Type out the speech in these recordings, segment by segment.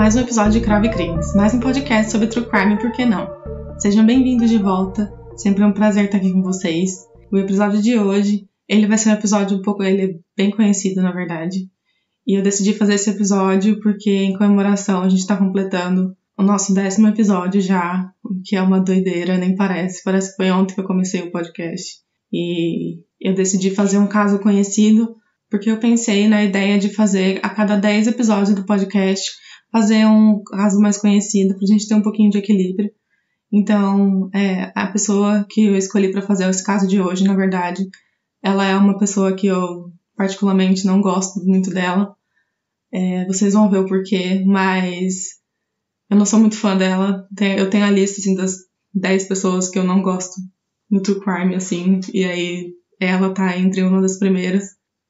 mais um episódio de Cravo e Crimes, mais um podcast sobre True Crime, por que não? Sejam bem-vindos de volta, sempre é um prazer estar aqui com vocês. O episódio de hoje, ele vai ser um episódio ele é bem conhecido, na verdade. E eu decidi fazer esse episódio porque, em comemoração, a gente está completando o nosso 10º episódio já, o que é uma doideira, nem parece que foi ontem que eu comecei o podcast. E eu decidi fazer um caso conhecido porque eu pensei na ideia de fazer, a cada 10 episódios do podcast, fazer um caso mais conhecido, pra gente ter um pouquinho de equilíbrio. Então, a pessoa que eu escolhi para fazer esse caso de hoje, na verdade, ela é uma pessoa que eu particularmente não gosto muito dela. Vocês vão ver o porquê, mas eu não sou muito fã dela. Eu tenho a lista, assim, das 10 pessoas que eu não gosto no True Crime, assim, e aí ela tá entre uma das primeiras,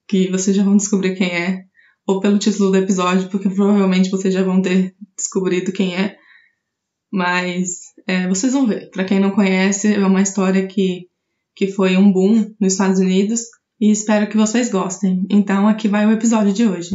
que vocês já vão descobrir quem é, ou pelo título do episódio, porque provavelmente vocês já vão ter descobrido quem é, mas vocês vão ver. Pra quem não conhece, é uma história que foi um boom nos Estados Unidos, e espero que vocês gostem. Então aqui vai o episódio de hoje.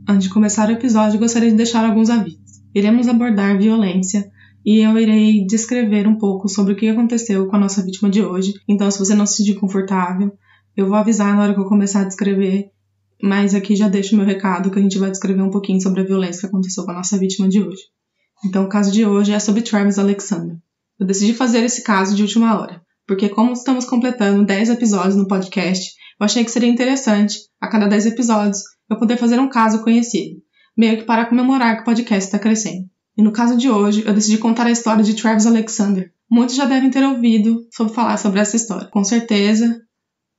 Antes de começar o episódio, gostaria de deixar alguns avisos. Iremos abordar violência e eu irei descrever um pouco sobre o que aconteceu com a nossa vítima de hoje. Então, se você não se sentir confortável, eu vou avisar na hora que eu começar a descrever, mas aqui já deixo o meu recado que a gente vai descrever um pouquinho sobre a violência que aconteceu com a nossa vítima de hoje. Então, o caso de hoje é sobre Travis Alexander. Eu decidi fazer esse caso de última hora, porque como estamos completando 10 episódios no podcast, eu achei que seria interessante, a cada 10 episódios, eu poder fazer um caso conhecido, meio que para comemorar que o podcast está crescendo. E no caso de hoje, eu decidi contar a história de Travis Alexander. Muitos já devem ter ouvido falar sobre essa história. Com certeza,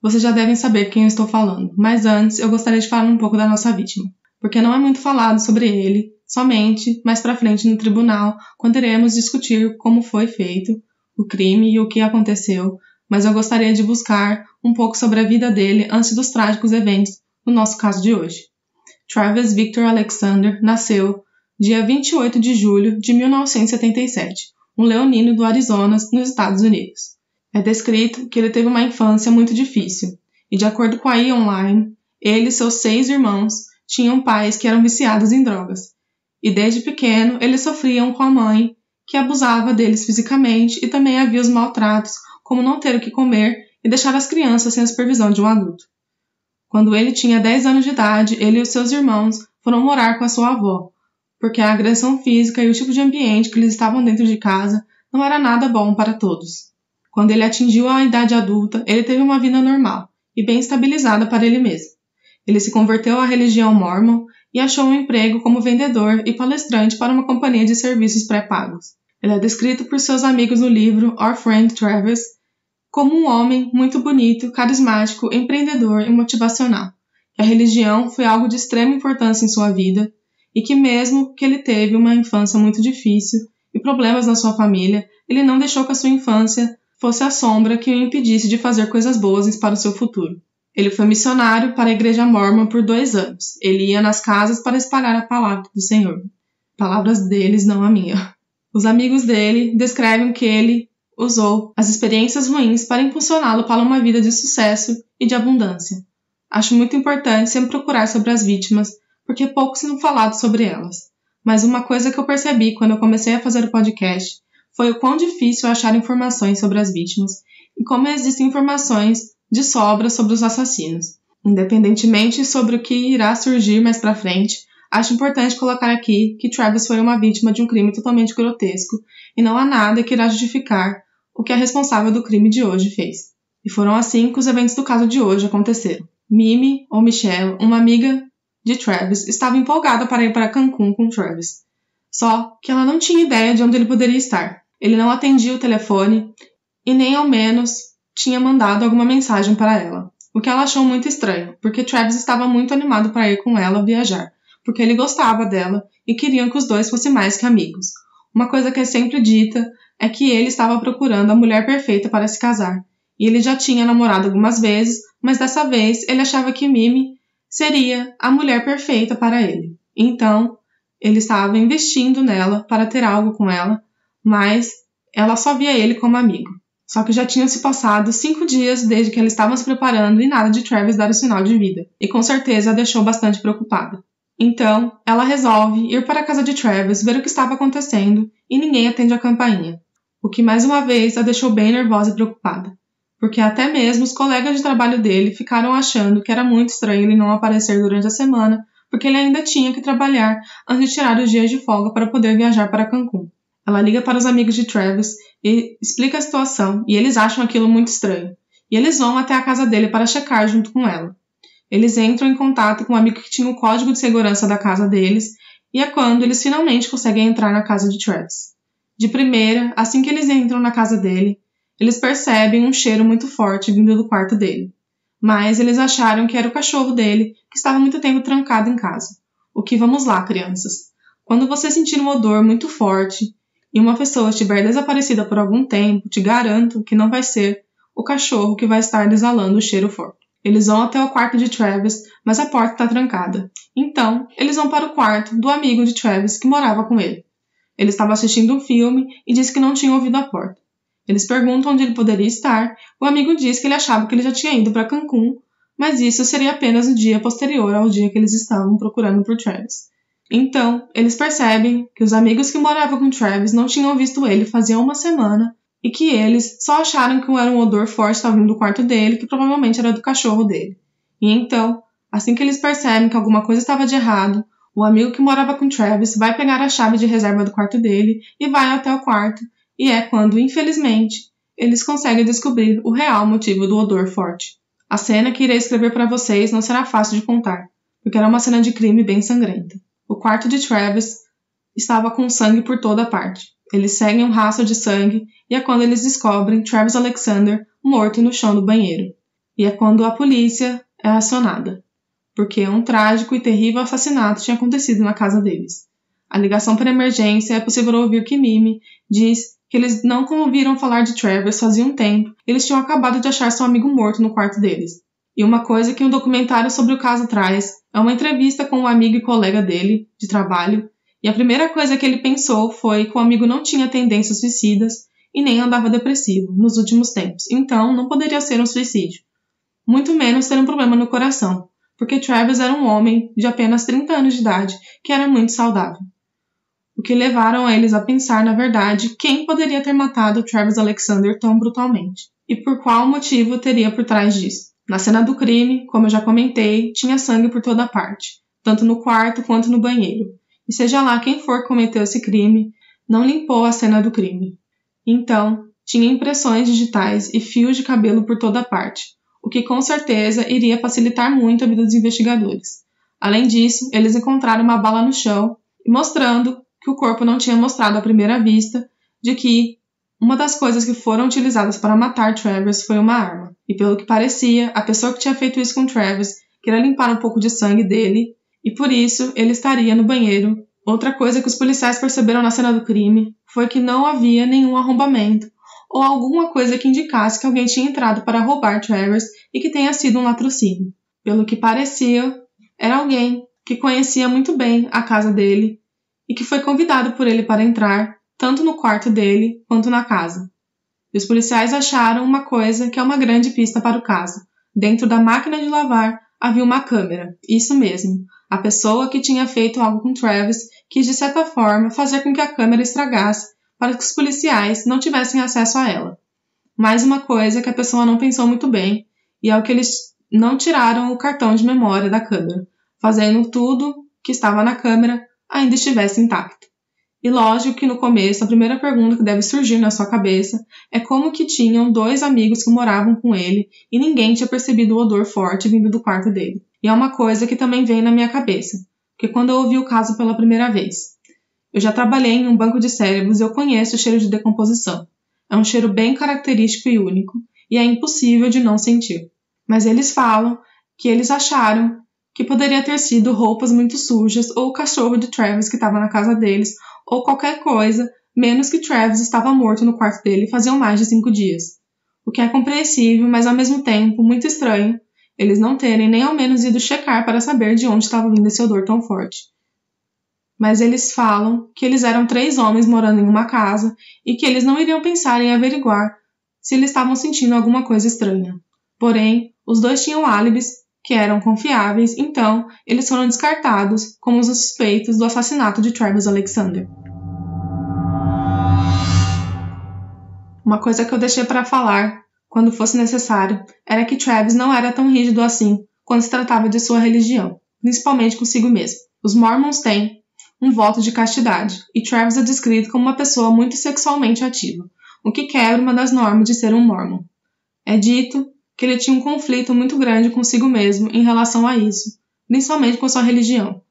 vocês já devem saber quem eu estou falando. Mas antes, eu gostaria de falar um pouco da nossa vítima. Porque não é muito falado sobre ele, somente mais pra frente no tribunal, quando iremos discutir como foi feito o crime e o que aconteceu. Mas eu gostaria de buscar um pouco sobre a vida dele antes dos trágicos eventos no nosso caso de hoje. Travis Victor Alexander nasceu dia 28 de julho de 1977, um leonino do Arizona, nos Estados Unidos. É descrito que ele teve uma infância muito difícil, e de acordo com a E! Ele e seus 6 irmãos tinham pais que eram viciados em drogas, e desde pequeno eles sofriam com a mãe, que abusava deles fisicamente, e também havia os maltratos, como não ter o que comer e deixar as crianças sem a supervisão de um adulto. Quando ele tinha 10 anos de idade, ele e os seus irmãos foram morar com a sua avó, porque a agressão física e o tipo de ambiente que eles estavam dentro de casa não era nada bom para todos. Quando ele atingiu a idade adulta, ele teve uma vida normal e bem estabilizada para ele mesmo. Ele se converteu à religião mórmon e achou um emprego como vendedor e palestrante para uma companhia de serviços pré-pagos. Ele é descrito por seus amigos no livro Our Friend Travis como um homem muito bonito, carismático, empreendedor e motivacional. A religião foi algo de extrema importância em sua vida, e que mesmo que ele teve uma infância muito difícil e problemas na sua família, ele não deixou que a sua infância fosse a sombra que o impedisse de fazer coisas boas para o seu futuro. Ele foi missionário para a igreja mórmon por 2 anos. Ele ia nas casas para espalhar a palavra do Senhor. Palavras deles, não a minha. Os amigos dele descrevem que ele usou as experiências ruins para impulsioná-lo para uma vida de sucesso e de abundância. Acho muito importante sempre procurar sobre as vítimas, porque pouco se não falado sobre elas. Mas uma coisa que eu percebi quando eu comecei a fazer o podcast foi o quão difícil é achar informações sobre as vítimas e como existem informações de sobra sobre os assassinos. Independentemente sobre o que irá surgir mais pra frente, acho importante colocar aqui que Travis foi uma vítima de um crime totalmente grotesco e não há nada que irá justificar o que a responsável do crime de hoje fez. E foram assim que os eventos do caso de hoje aconteceram. Mimi, ou Michelle, uma amiga de Travis, estava empolgada para ir para Cancún com Travis. Só que ela não tinha ideia de onde ele poderia estar. Ele não atendia o telefone e nem ao menos tinha mandado alguma mensagem para ela. O que ela achou muito estranho, porque Travis estava muito animado para ir com ela viajar, porque ele gostava dela e queriam que os dois fossem mais que amigos. Uma coisa que é sempre dita é que ele estava procurando a mulher perfeita para se casar, e ele já tinha namorado algumas vezes, mas dessa vez ele achava que Mimi seria a mulher perfeita para ele. Então, ele estava investindo nela para ter algo com ela, mas ela só via ele como amigo. Só que já tinham se passado 5 dias desde que ela estava se preparando e nada de Travis dar o sinal de vida, e com certeza a deixou bastante preocupada. Então, ela resolve ir para a casa de Travis ver o que estava acontecendo e ninguém atende a campainha, o que mais uma vez a deixou bem nervosa e preocupada, porque até mesmo os colegas de trabalho dele ficaram achando que era muito estranho ele não aparecer durante a semana, porque ele ainda tinha que trabalhar antes de tirar os dias de folga para poder viajar para Cancún. Ela liga para os amigos de Travis e explica a situação, e eles acham aquilo muito estranho. E eles vão até a casa dele para checar junto com ela. Eles entram em contato com um amigo que tinha o código de segurança da casa deles, e é quando eles finalmente conseguem entrar na casa de Travis. De primeira, assim que eles entram na casa dele, eles percebem um cheiro muito forte vindo do quarto dele. Mas eles acharam que era o cachorro dele, que estava muito tempo trancado em casa. O que vamos lá, crianças? Quando você sentir um odor muito forte e uma pessoa estiver desaparecida por algum tempo, te garanto que não vai ser o cachorro que vai estar exalando o cheiro forte. Eles vão até o quarto de Travis, mas a porta está trancada. Então, eles vão para o quarto do amigo de Travis que morava com ele. Ele estava assistindo um filme e disse que não tinha ouvido a porta. Eles perguntam onde ele poderia estar. O amigo diz que ele achava que ele já tinha ido para Cancún, mas isso seria apenas o dia posterior ao dia que eles estavam procurando por Travis. Então, eles percebem que os amigos que moravam com Travis não tinham visto ele fazia uma semana e que eles só acharam que era um odor forte estava vindo do quarto dele, que provavelmente era do cachorro dele. E então, assim que eles percebem que alguma coisa estava de errado, o amigo que morava com Travis vai pegar a chave de reserva do quarto dele e vai até o quarto, e é quando, infelizmente, eles conseguem descobrir o real motivo do odor forte. A cena que irei escrever para vocês não será fácil de contar, porque era uma cena de crime bem sangrenta. O quarto de Travis estava com sangue por toda parte. Eles seguem um rastro de sangue e é quando eles descobrem Travis Alexander morto no chão do banheiro. E é quando a polícia é acionada, porque um trágico e terrível assassinato tinha acontecido na casa deles. A ligação para emergência é possível ouvir que Mimi diz que eles não ouviram falar de Travis fazia um tempo e eles tinham acabado de achar seu amigo morto no quarto deles. E uma coisa que um documentário sobre o caso traz é uma entrevista com um amigo e colega dele, de trabalho, e a primeira coisa que ele pensou foi que o amigo não tinha tendências suicidas e nem andava depressivo nos últimos tempos, então não poderia ser um suicídio. Muito menos ter um problema no coração, porque Travis era um homem de apenas 30 anos de idade que era muito saudável. O que levaram eles a pensar, na verdade, quem poderia ter matado Travis Alexander tão brutalmente, e por qual motivo teria por trás disso. Na cena do crime, como eu já comentei, tinha sangue por toda parte, tanto no quarto quanto no banheiro. E seja lá quem for que cometeu esse crime, não limpou a cena do crime. Então, tinha impressões digitais e fios de cabelo por toda parte, o que com certeza iria facilitar muito a vida dos investigadores. Além disso, eles encontraram uma bala no chão, mostrando que o corpo não tinha mostrado à primeira vista de que uma das coisas que foram utilizadas para matar Travis foi uma arma. E pelo que parecia, a pessoa que tinha feito isso com Travis queria limpar um pouco de sangue dele, e por isso ele estaria no banheiro. Outra coisa que os policiais perceberam na cena do crime foi que não havia nenhum arrombamento ou alguma coisa que indicasse que alguém tinha entrado para roubar Travis e que tenha sido um latrocínio. Pelo que parecia, era alguém que conhecia muito bem a casa dele e que foi convidado por ele para entrar tanto no quarto dele quanto na casa. E os policiais acharam uma coisa que é uma grande pista para o caso. Dentro da máquina de lavar havia uma câmera. Isso mesmo. A pessoa que tinha feito algo com Travis quis, de certa forma, fazer com que a câmera estragasse para que os policiais não tivessem acesso a ela. Mais uma coisa que a pessoa não pensou muito bem, e é o que eles não tiraram o cartão de memória da câmera, fazendo tudo que estava na câmera ainda estivesse intacto. E lógico que no começo a primeira pergunta que deve surgir na sua cabeça é como que tinham 2 amigos que moravam com ele e ninguém tinha percebido o odor forte vindo do quarto dele. E é uma coisa que também vem na minha cabeça, porque quando eu ouvi o caso pela primeira vez, eu já trabalhei em um banco de cérebros e eu conheço o cheiro de decomposição. É um cheiro bem característico e único, e é impossível de não sentir. Mas eles falam que eles acharam que poderia ter sido roupas muito sujas ou o cachorro de Travis que estava na casa deles, ou qualquer coisa, menos que Travis estava morto no quarto dele faziam mais de 5 dias. O que é compreensível, mas ao mesmo tempo muito estranho, eles não terem nem ao menos ido checar para saber de onde estava vindo esse odor tão forte. Mas eles falam que eles eram 3 homens morando em uma casa e que eles não iriam pensar em averiguar se eles estavam sentindo alguma coisa estranha. Porém, os dois tinham álibis que eram confiáveis, então eles foram descartados como os suspeitos do assassinato de Travis Alexander. Uma coisa que eu deixei para falar, quando fosse necessário, era que Travis não era tão rígido assim quando se tratava de sua religião, principalmente consigo mesmo. Os Mormons têm um voto de castidade, e Travis é descrito como uma pessoa muito sexualmente ativa, o que quebra uma das normas de ser um Mormon. É dito que ele tinha um conflito muito grande consigo mesmo em relação a isso, principalmente com sua religião,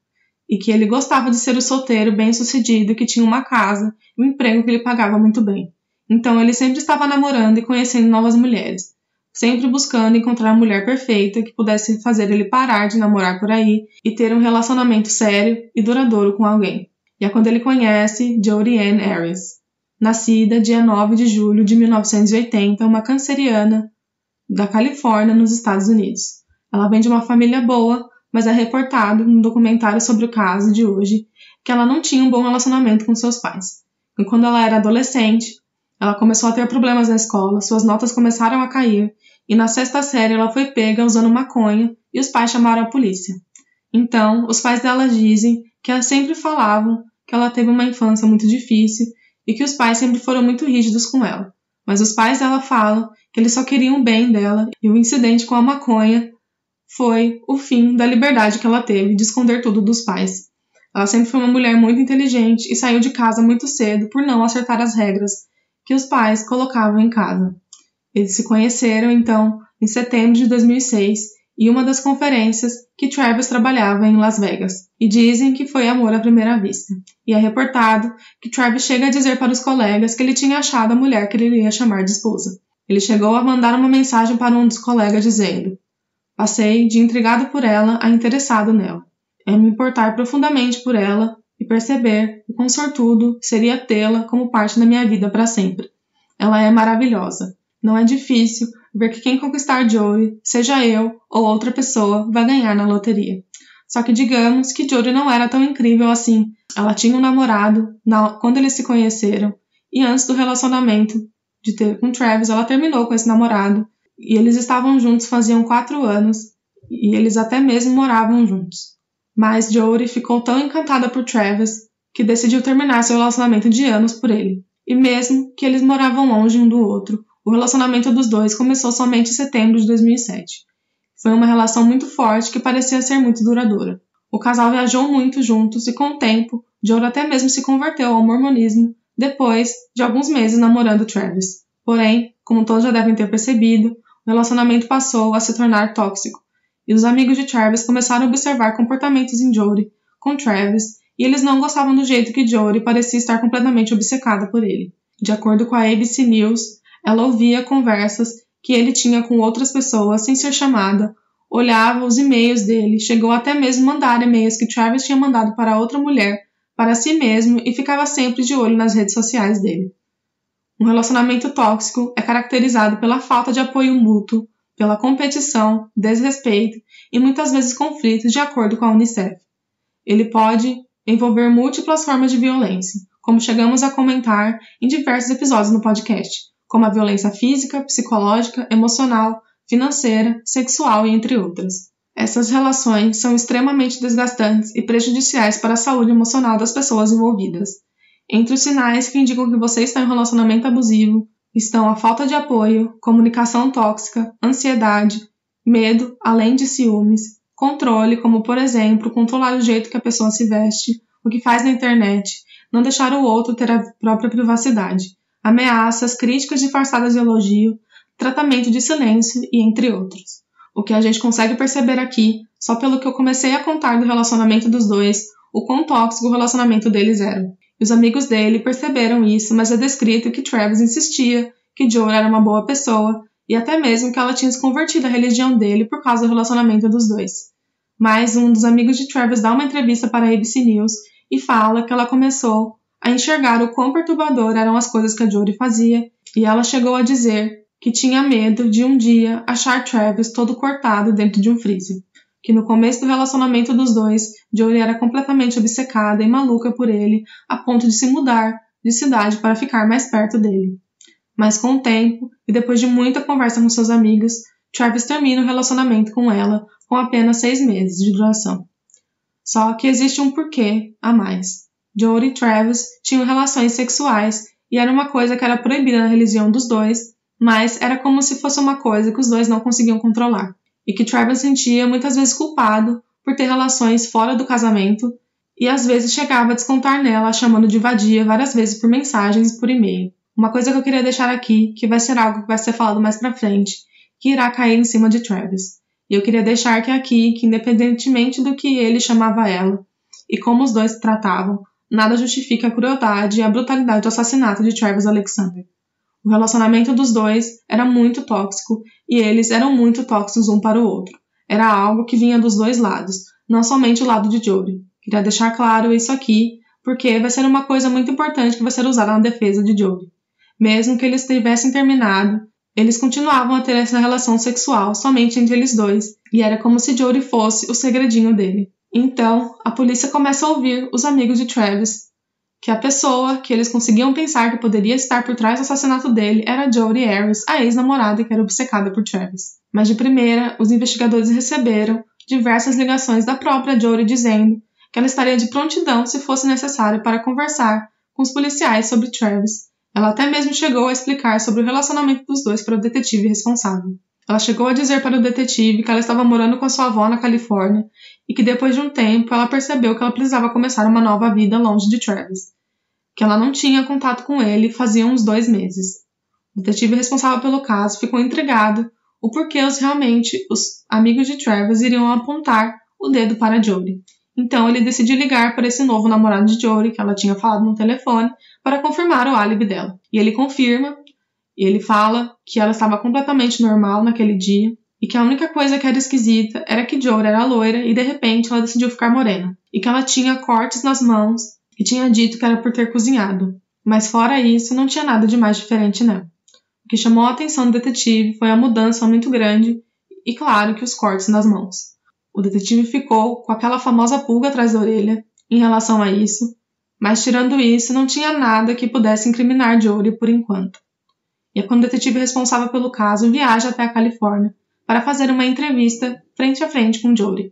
e que ele gostava de ser o solteiro bem-sucedido que tinha uma casa e um emprego que ele pagava muito bem. Então ele sempre estava namorando e conhecendo novas mulheres, sempre buscando encontrar a mulher perfeita que pudesse fazer ele parar de namorar por aí e ter um relacionamento sério e duradouro com alguém. E é quando ele conhece Jodi Ann Arias, nascida dia 9 de julho de 1980, uma canceriana da Califórnia, nos Estados Unidos. Ela vem de uma família boa, mas é reportado num documentário sobre o caso de hoje que ela não tinha um bom relacionamento com seus pais. E quando ela era adolescente, ela começou a ter problemas na escola, suas notas começaram a cair, e na 6ª série ela foi pega usando maconha e os pais chamaram a polícia. Então, os pais dela dizem que elas sempre falavam que ela teve uma infância muito difícil e que os pais sempre foram muito rígidos com ela. Mas os pais dela falam que eles só queriam o bem dela e o incidente com a maconha foi o fim da liberdade que ela teve de esconder tudo dos pais. Ela sempre foi uma mulher muito inteligente e saiu de casa muito cedo por não acertar as regras que os pais colocavam em casa. Eles se conheceram, então, em setembro de 2006, em uma das conferências que Travis trabalhava em Las Vegas, e dizem que foi amor à primeira vista. E é reportado que Travis chega a dizer para os colegas que ele tinha achado a mulher que ele iria chamar de esposa. Ele chegou a mandar uma mensagem para um dos colegas dizendo: "Passei de intrigado por ela a interessado nela. É me importar profundamente por ela e perceber o quão sortudo seria tê-la como parte da minha vida para sempre. Ela é maravilhosa. Não é difícil ver que quem conquistar Jodi, seja eu ou outra pessoa, vai ganhar na loteria. Só que digamos que Jodi não era tão incrível assim. Ela tinha um namorado quando eles se conheceram, e antes do relacionamento de ter com Travis, ela terminou com esse namorado, e eles estavam juntos faziam 4 anos, e eles até mesmo moravam juntos. Mas Jodi ficou tão encantada por Travis que decidiu terminar seu relacionamento de anos por ele. E mesmo que eles moravam longe um do outro, o relacionamento dos dois começou somente em setembro de 2007. Foi uma relação muito forte que parecia ser muito duradoura. O casal viajou muito juntos e, com o tempo, Jodi até mesmo se converteu ao mormonismo depois de alguns meses namorando Travis. Porém, como todos já devem ter percebido, o relacionamento passou a se tornar tóxico, e os amigos de Travis começaram a observar comportamentos em Jodi com Travis, e eles não gostavam do jeito que Jodi parecia estar completamente obcecada por ele. De acordo com a ABC News, ela ouvia conversas que ele tinha com outras pessoas sem ser chamada, olhava os e-mails dele, chegou até mesmo mandar e-mails que Travis tinha mandado para outra mulher, para si mesmo, e ficava sempre de olho nas redes sociais dele. Um relacionamento tóxico é caracterizado pela falta de apoio mútuo, pela competição, desrespeito e muitas vezes conflitos, de acordo com a Unicef. Ele pode envolver múltiplas formas de violência, como chegamos a comentar em diversos episódios no podcast, como a violência física, psicológica, emocional, financeira, sexual e entre outras. Essas relações são extremamente desgastantes e prejudiciais para a saúde emocional das pessoas envolvidas. Entre os sinais que indicam que você está em um relacionamento abusivo estão a falta de apoio, comunicação tóxica, ansiedade, medo, além de ciúmes, controle, como por exemplo, controlar o jeito que a pessoa se veste, o que faz na internet, não deixar o outro ter a própria privacidade, ameaças, críticas disfarçadas de elogio, tratamento de silêncio e entre outros. O que a gente consegue perceber aqui, só pelo que eu comecei a contar do relacionamento dos dois, o quão tóxico o relacionamento deles era. E os amigos dele perceberam isso, mas é descrito que Travis insistia que Jodi era uma boa pessoa e até mesmo que ela tinha se convertido à religião dele por causa do relacionamento dos dois. Mas um dos amigos de Travis dá uma entrevista para a ABC News e fala que ela começou a enxergar o quão perturbador eram as coisas que a Jodi fazia, e ela chegou a dizer que tinha medo de um dia achar Travis todo cortado dentro de um freezer. Que no começo do relacionamento dos dois, Jodi era completamente obcecada e maluca por ele, a ponto de se mudar de cidade para ficar mais perto dele. Mas com o tempo, e depois de muita conversa com seus amigos, Travis termina o relacionamento com ela com apenas 6 meses de duração. Só que existe um porquê a mais. Jody e Travis tinham relações sexuais e era uma coisa que era proibida na religião dos dois, mas era como se fosse uma coisa que os dois não conseguiam controlar. E que Travis sentia muitas vezes culpado por ter relações fora do casamento e às vezes chegava a descontar nela, a chamando de vadia várias vezes por mensagens e por e-mail. Uma coisa que eu queria deixar aqui, que vai ser algo que vai ser falado mais pra frente, que irá cair em cima de Travis. E eu queria deixar aqui que independentemente do que ele chamava ela e como os dois se tratavam, nada justifica a crueldade e a brutalidade do assassinato de Travis Alexander. O relacionamento dos dois era muito tóxico e eles eram muito tóxicos um para o outro. Era algo que vinha dos dois lados, não somente o lado de Jody. Queria deixar claro isso aqui, porque vai ser uma coisa muito importante que vai ser usada na defesa de Jody. Mesmo que eles tivessem terminado, eles continuavam a ter essa relação sexual somente entre eles dois, e era como se Jody fosse o segredinho dele. Então, a polícia começa a ouvir os amigos de Travis, que a pessoa que eles conseguiam pensar que poderia estar por trás do assassinato dele era Jody Harris, a ex-namorada que era obcecada por Travis. Mas de primeira, os investigadores receberam diversas ligações da própria Jody dizendo que ela estaria de prontidão se fosse necessário para conversar com os policiais sobre Travis. Ela até mesmo chegou a explicar sobre o relacionamento dos dois para o detetive responsável. Ela chegou a dizer para o detetive que ela estava morando com a sua avó na Califórnia e que depois de um tempo ela percebeu que ela precisava começar uma nova vida longe de Travis, que ela não tinha contato com ele fazia uns 2 meses. O detetive responsável pelo caso ficou intrigado o porquê os amigos de Travis iriam apontar o dedo para Jody. Então ele decidiu ligar para esse novo namorado de Jody, que ela tinha falado no telefone, para confirmar o álibi dela. E ele confirma, e ele fala que ela estava completamente normal naquele dia, e que a única coisa que era esquisita era que Jody era loira e de repente ela decidiu ficar morena, e que ela tinha cortes nas mãos e tinha dito que era por ter cozinhado. Mas fora isso, não tinha nada de mais diferente nela. O que chamou a atenção do detetive foi a mudança muito grande e, claro, que os cortes nas mãos. O detetive ficou com aquela famosa pulga atrás da orelha em relação a isso, mas tirando isso, não tinha nada que pudesse incriminar Jody por enquanto. E é quando o detetive responsável pelo caso viaja até a Califórnia para fazer uma entrevista frente a frente com Jody.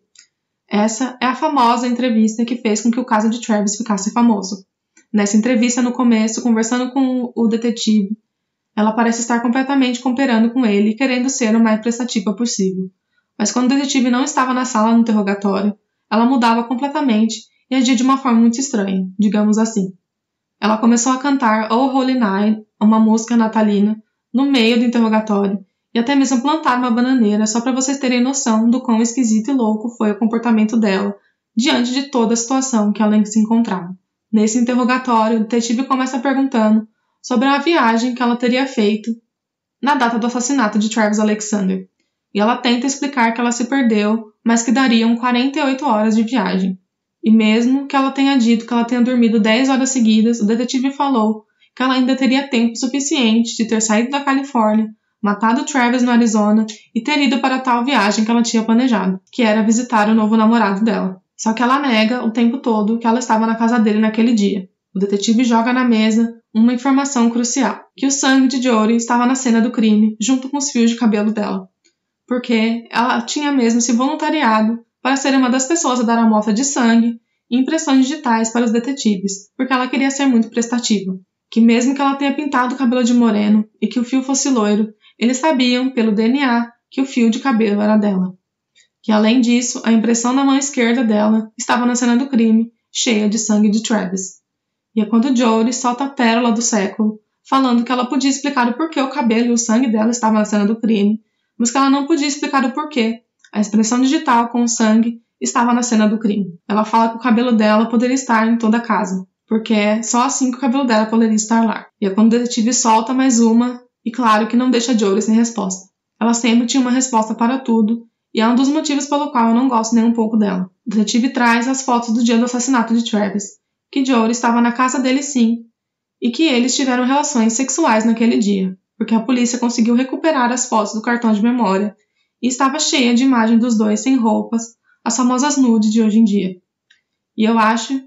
Essa é a famosa entrevista que fez com que o caso de Travis ficasse famoso. Nessa entrevista, no começo, conversando com o detetive, ela parece estar completamente cooperando com ele e querendo ser o mais prestativa possível. Mas quando o detetive não estava na sala no interrogatório, ela mudava completamente e agia de uma forma muito estranha, digamos assim. Ela começou a cantar Oh Holy Night, uma música natalina, no meio do interrogatório, e até mesmo plantar uma bananeira só para vocês terem noção do quão esquisito e louco foi o comportamento dela diante de toda a situação que ela se encontrava. Nesse interrogatório, o detetive começa perguntando sobre a viagem que ela teria feito na data do assassinato de Travis Alexander, e ela tenta explicar que ela se perdeu, mas que dariam 48 horas de viagem. E mesmo que ela tenha dito que ela tenha dormido 10 horas seguidas, o detetive falou que ela ainda teria tempo suficiente de ter saído da Califórnia, matado Travis no Arizona e ter ido para tal viagem que ela tinha planejado, que era visitar o novo namorado dela. Só que ela nega o tempo todo que ela estava na casa dele naquele dia. O detetive joga na mesa uma informação crucial, que o sangue de Jody estava na cena do crime, junto com os fios de cabelo dela, porque ela tinha mesmo se voluntariado para ser uma das pessoas a dar amostra de sangue e impressões digitais para os detetives, porque ela queria ser muito prestativa. Que mesmo que ela tenha pintado o cabelo de moreno e que o fio fosse loiro, eles sabiam, pelo DNA, que o fio de cabelo era dela. Que além disso, a impressão na mão esquerda dela estava na cena do crime, cheia de sangue de Travis. E é quando Jody solta a pérola do século, falando que ela podia explicar o porquê o cabelo e o sangue dela estavam na cena do crime, mas que ela não podia explicar o porquê a expressão digital com o sangue estava na cena do crime. Ela fala que o cabelo dela poderia estar em toda a casa, porque é só assim que o cabelo dela poderia estar lá. E é quando o detetive solta mais uma, e claro que não deixa Jody sem resposta. Ela sempre tinha uma resposta para tudo, e é um dos motivos pelo qual eu não gosto nem um pouco dela. O detetive traz as fotos do dia do assassinato de Travis, que Jody estava na casa dele sim, e que eles tiveram relações sexuais naquele dia, porque a polícia conseguiu recuperar as fotos do cartão de memória e estava cheia de imagem dos dois sem roupas, as famosas nudes de hoje em dia. E eu acho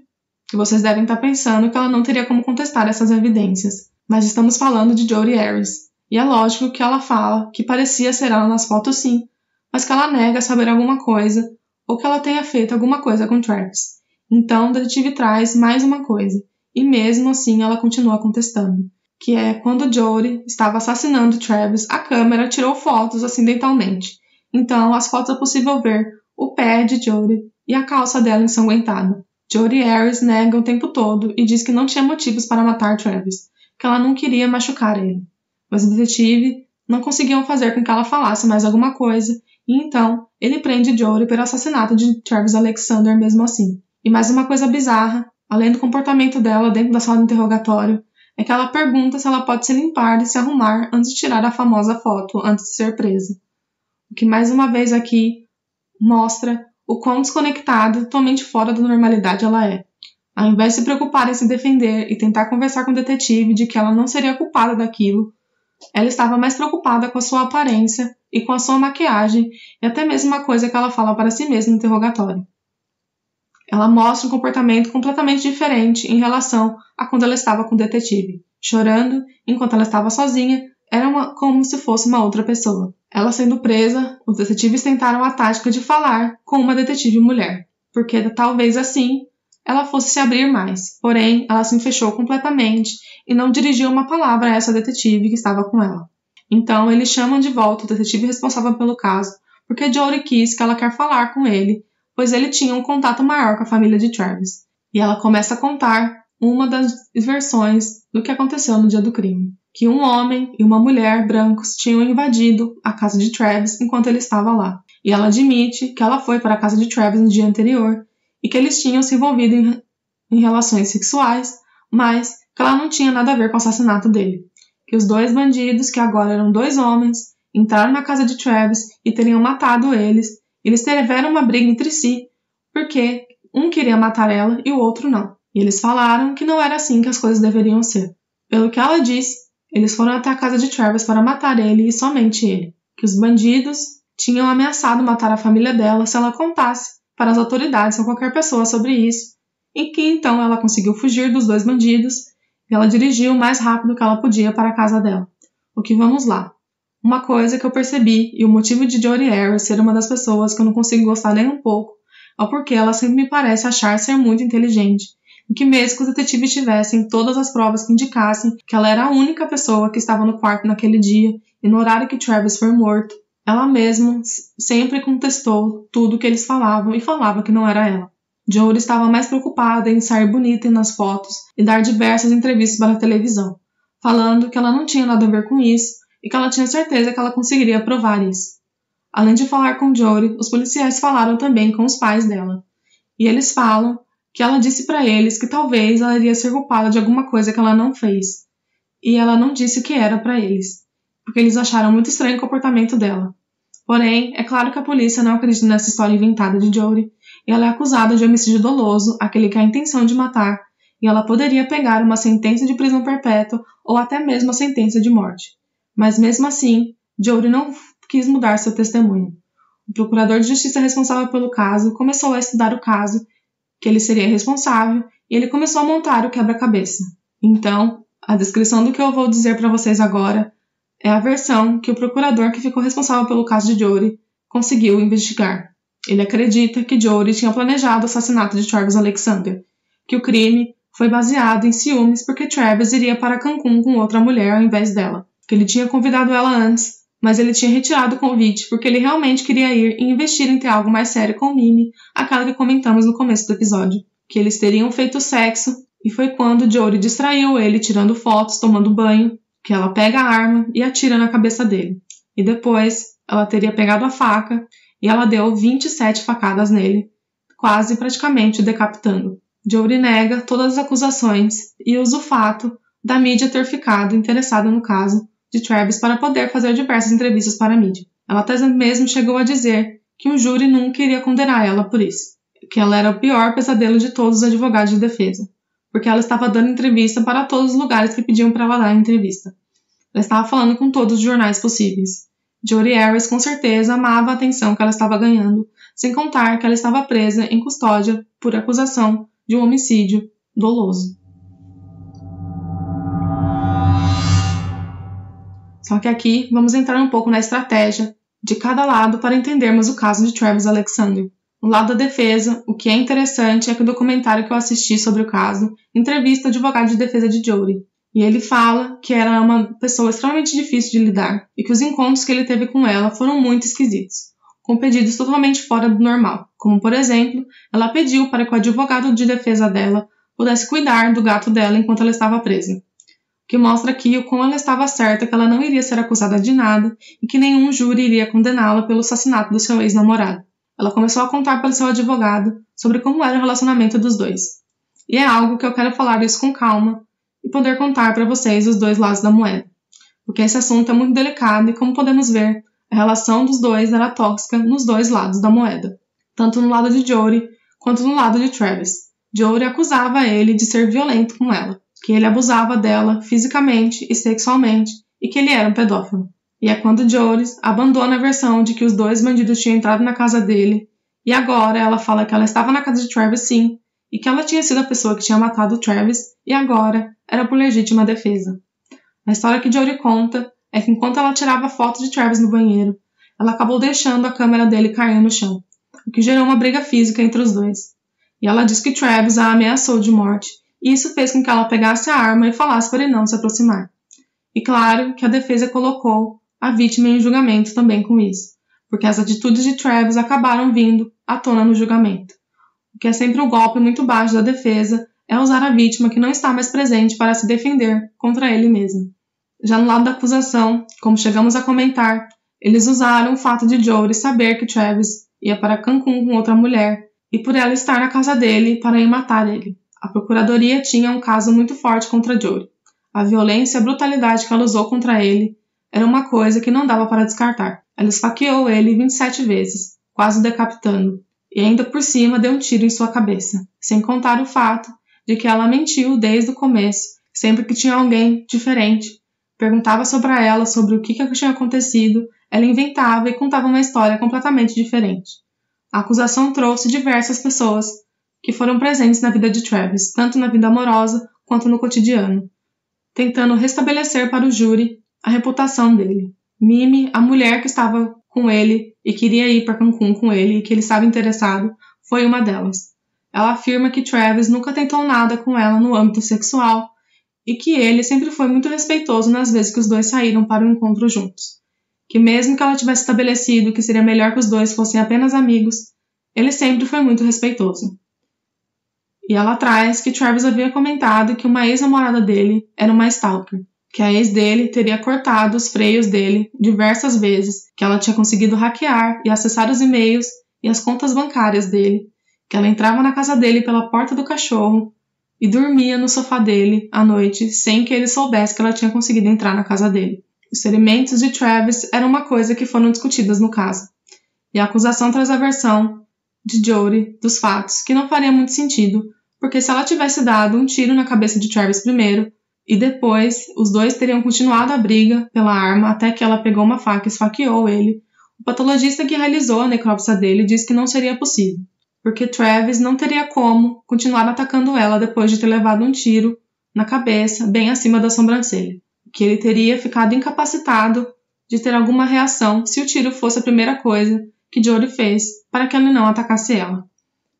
que vocês devem estar pensando que ela não teria como contestar essas evidências, Mas estamos falando de Jodi Arias, e é lógico que ela fala que parecia ser ela nas fotos sim, mas que ela nega saber alguma coisa ou que ela tenha feito alguma coisa com Travis. Então o detetive traz mais uma coisa, e mesmo assim ela continua contestando, que é quando Jodi estava assassinando Travis, a câmera tirou fotos acidentalmente. Então as fotos é possível ver o pé de Jodi e a calça dela ensanguentada. Jodi Arias nega o tempo todo e diz que não tinha motivos para matar Travis, que ela não queria machucar ele. Mas o detetive não conseguiu fazer com que ela falasse mais alguma coisa, e então ele prende Jodi pelo assassinato de Travis Alexander mesmo assim. E mais uma coisa bizarra, além do comportamento dela dentro da sala de interrogatório, é que ela pergunta se ela pode se limpar e se arrumar antes de tirar a famosa foto, antes de ser presa. O que mais uma vez aqui mostra o quão desconectada e totalmente fora da normalidade ela é. Ao invés de se preocupar em se defender e tentar conversar com o detetive de que ela não seria culpada daquilo, ela estava mais preocupada com a sua aparência e com a sua maquiagem e até mesmo uma coisa que ela fala para si mesma no interrogatório. Ela mostra um comportamento completamente diferente em relação a quando ela estava com o detetive, chorando enquanto ela estava sozinha, era como se fosse uma outra pessoa. Ela sendo presa, os detetives tentaram a tática de falar com uma detetive mulher, porque talvez assim ela fosse se abrir mais. Porém, ela se fechou completamente e não dirigiu uma palavra a essa detetive que estava com ela. Então, eles chamam de volta o detetive responsável pelo caso, porque Jodi quis que ela quer falar com ele, pois ele tinha um contato maior com a família de Travis. E ela começa a contar uma das versões do que aconteceu no dia do crime. Que um homem e uma mulher brancos tinham invadido a casa de Travis enquanto ele estava lá. E ela admite que ela foi para a casa de Travis no dia anterior e que eles tinham se envolvido em relações sexuais, mas que ela não tinha nada a ver com o assassinato dele. Que os dois bandidos, que agora eram dois homens, entraram na casa de Travis e teriam matado eles. Eles tiveram uma briga entre si, porque um queria matar ela e o outro não. E eles falaram que não era assim que as coisas deveriam ser. Pelo que ela disse, eles foram até a casa de Travis para matar ele e somente ele. Que os bandidos tinham ameaçado matar a família dela se ela contasse para as autoridades ou qualquer pessoa sobre isso. E que então ela conseguiu fugir dos dois bandidos e ela dirigiu o mais rápido que ela podia para a casa dela. O que vamos lá. Uma coisa que eu percebi, e o motivo de Jodi Arias ser uma das pessoas que eu não consigo gostar nem um pouco, é porque ela sempre me parece achar ser muito inteligente, e que mesmo que os detetives tivessem todas as provas que indicassem que ela era a única pessoa que estava no quarto naquele dia, e no horário que Travis foi morto, ela mesma sempre contestou tudo que eles falavam e falava que não era ela. Jodi estava mais preocupada em sair bonita nas fotos e dar diversas entrevistas para a televisão, falando que ela não tinha nada a ver com isso, e que ela tinha certeza que ela conseguiria provar isso. Além de falar com Jodi, os policiais falaram também com os pais dela. E eles falam que ela disse para eles que talvez ela iria ser culpada de alguma coisa que ela não fez. E ela não disse o que era para eles, porque eles acharam muito estranho o comportamento dela. Porém, é claro que a polícia não acredita nessa história inventada de Jodi, e ela é acusada de homicídio doloso, aquele que há a intenção de matar, e ela poderia pegar uma sentença de prisão perpétua ou até mesmo a sentença de morte. Mas mesmo assim, Jodi não quis mudar seu testemunho. O procurador de justiça responsável pelo caso começou a estudar o caso, que ele seria responsável, e ele começou a montar o quebra-cabeça. Então, a descrição do que eu vou dizer para vocês agora é a versão que o procurador que ficou responsável pelo caso de Jodi conseguiu investigar. Ele acredita que Jodi tinha planejado o assassinato de Travis Alexander, que o crime foi baseado em ciúmes porque Travis iria para Cancún com outra mulher ao invés dela, que ele tinha convidado ela antes, mas ele tinha retirado o convite porque ele realmente queria ir e investir em ter algo mais sério com Mimi, aquela que comentamos no começo do episódio, que eles teriam feito sexo, e foi quando Jodi distraiu ele tirando fotos, tomando banho, que ela pega a arma e atira na cabeça dele. E depois, ela teria pegado a faca e ela deu 27 facadas nele, quase praticamente o decapitando. Jodi nega todas as acusações e usa o fato da mídia ter ficado interessada no caso de Travis para poder fazer diversas entrevistas para a mídia. Ela até mesmo chegou a dizer que um júri nunca iria condenar ela por isso, que ela era o pior pesadelo de todos os advogados de defesa, porque ela estava dando entrevista para todos os lugares que pediam para ela dar entrevista. Ela estava falando com todos os jornais possíveis. Jodi Arias com certeza amava a atenção que ela estava ganhando, sem contar que ela estava presa em custódia por acusação de um homicídio doloso. Só que aqui vamos entrar um pouco na estratégia de cada lado para entendermos o caso de Travis Alexander. No lado da defesa, o que é interessante é que o documentário que eu assisti sobre o caso entrevista o advogado de defesa de Jodi. E ele fala que era uma pessoa extremamente difícil de lidar e que os encontros que ele teve com ela foram muito esquisitos, com pedidos totalmente fora do normal. Como, por exemplo, ela pediu para que o advogado de defesa dela pudesse cuidar do gato dela enquanto ela estava presa. O que mostra aqui o quão ela estava certa que ela não iria ser acusada de nada e que nenhum júri iria condená-la pelo assassinato do seu ex-namorado. Ela começou a contar para o seu advogado sobre como era o relacionamento dos dois. E é algo que eu quero falar isso com calma e poder contar para vocês os dois lados da moeda. Porque esse assunto é muito delicado e, como podemos ver, a relação dos dois era tóxica nos dois lados da moeda. Tanto no lado de Jodi quanto no lado de Travis. Jodi acusava ele de ser violento com ela, que ele abusava dela fisicamente e sexualmente e que ele era um pedófilo. E é quando Jodi abandona a versão de que os dois bandidos tinham entrado na casa dele e agora ela fala que ela estava na casa de Travis sim e que ela tinha sido a pessoa que tinha matado o Travis e agora era por legítima defesa. A história que Jodi conta é que enquanto ela tirava foto de Travis no banheiro, ela acabou deixando a câmera dele cair no chão, o que gerou uma briga física entre os dois. E ela diz que Travis a ameaçou de morte e isso fez com que ela pegasse a arma e falasse para ele não se aproximar. E claro que a defesa colocou a vítima em julgamento também com isso, porque as atitudes de Travis acabaram vindo à tona no julgamento. O que é sempre um golpe muito baixo da defesa é usar a vítima que não está mais presente para se defender contra ele mesmo. Já no lado da acusação, como chegamos a comentar, eles usaram o fato de Jodi saber que Travis ia para Cancún com outra mulher e por ela estar na casa dele para ir matar ele. A procuradoria tinha um caso muito forte contra Jodi. A violência e a brutalidade que ela usou contra ele era uma coisa que não dava para descartar. Ela esfaqueou ele 27 vezes, quase o decapitando, e ainda por cima deu um tiro em sua cabeça, sem contar o fato de que ela mentiu desde o começo, sempre que tinha alguém diferente. Perguntava sobre ela sobre o que tinha acontecido, ela inventava e contava uma história completamente diferente. A acusação trouxe diversas pessoas que foram presentes na vida de Travis, tanto na vida amorosa quanto no cotidiano, tentando restabelecer para o júri a reputação dele. Mimi, a mulher que estava com ele e queria ir para Cancún com ele e que ele estava interessado, foi uma delas. Ela afirma que Travis nunca tentou nada com ela no âmbito sexual e que ele sempre foi muito respeitoso nas vezes que os dois saíram para o encontro juntos. Que mesmo que ela tivesse estabelecido que seria melhor que os dois fossem apenas amigos, ele sempre foi muito respeitoso. E ela traz que Travis havia comentado que uma ex-namorada dele era uma stalker, que a ex dele teria cortado os freios dele diversas vezes, que ela tinha conseguido hackear e acessar os e-mails e as contas bancárias dele, que ela entrava na casa dele pela porta do cachorro e dormia no sofá dele à noite sem que ele soubesse que ela tinha conseguido entrar na casa dele. Os ferimentos de Travis eram uma coisa que foram discutidas no caso, e a acusação traz a versão de Jodi dos fatos, que não faria muito sentido, porque se ela tivesse dado um tiro na cabeça de Travis primeiro, e depois os dois teriam continuado a briga pela arma até que ela pegou uma faca e esfaqueou ele, o patologista que realizou a necrópsia dele disse que não seria possível, porque Travis não teria como continuar atacando ela depois de ter levado um tiro na cabeça bem acima da sobrancelha, que ele teria ficado incapacitado de ter alguma reação se o tiro fosse a primeira coisa que Jodi fez para que ele não atacasse ela.